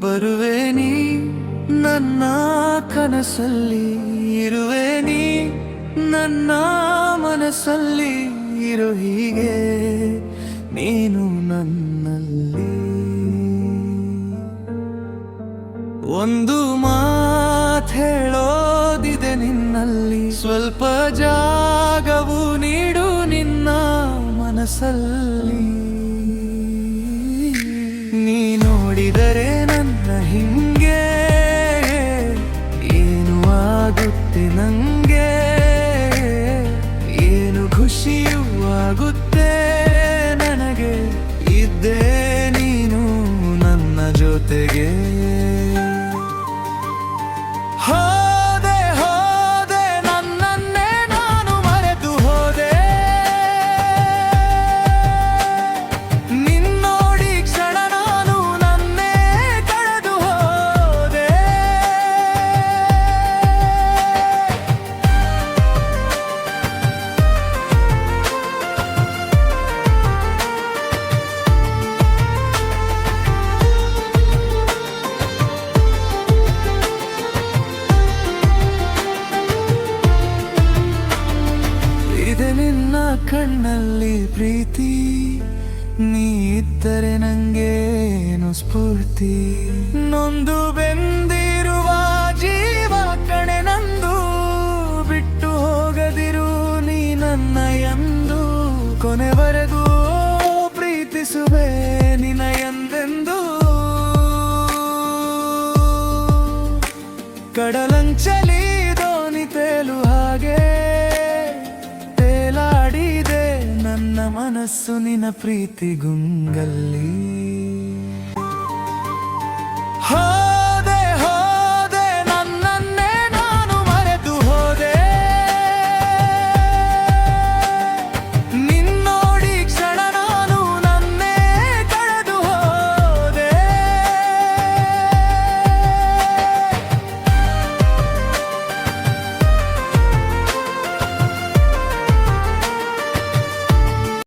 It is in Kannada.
ಬರುವೆ ನೀ ನನ್ನ ಕನಸಲ್ಲಿ, ಇರುವೆ ನೀ ನನ್ನ ಮನಸ್ಸಲ್ಲಿ. ಇರು ಹೀಗೆ ನೀನು ನನ್ನಲ್ಲಿ. ಒಂದು ಮಾತು ಹೇಳೋದಿದೆ ನಿನ್ನಲ್ಲಿ, ಸ್ವಲ್ಪ ಜಾಗವು ನೀಡು ನಿನ್ನ ಮನಸ್ಸಲ್ಲಿ. ನೀ ನೋಡಿದರೆ ನನ್ನ ಹಿಂಗೆ ಏನು ಆಗುತ್ತೆ ನಂಗೆ, ಏನು ಖುಷಿಯೂ ಆಗುತ್ತೆ ನನಗೆ. ಇದ್ದೇ ನೀನು ನನ್ನ ಜೊತೆಗೆ. ಹೋದೆ ಹೋದೆ ನನ್ನನ್ನೇ ನಾನು ಮರೆತು ಹೋದೆ, ನಿನ್ನೋಡಿ ಕ್ಷಣ ನಾನು ನನ್ನೇ ಕಳೆದು ಹೋದೆ. ಇದೆ ನಿನ್ನ ಕಣ್ಣಲ್ಲಿ ಪ್ರೀತಿ, ನೀ ಇದ್ದರೆ ನಂಗೇನು ಸ್ಫೂರ್ತಿ. ನೊಂದು ಬೆಂದಿರುವ ಜೀವ ಕಣೆ ನಂದು, ಬಿಟ್ಟು ಹೋಗದಿರು ನೀ ನನ್ನ ಎಂದು. ಕೊನೆವರೆಗೂ ಪ್ರೀತಿಸುವೆ ನಿನ ಎಂದೆಂದು. ಕಡಲಂಚಲಿ ದೋಣಿ ತೇಲು ಹಾಗೆ ತೇಲಾಡಿದೆ ನನ್ನ ಮನಸ್ಸು ನಿನ್ನ ಪ್ರೀತಿ ಗುಂಗಲ್ಲಿ.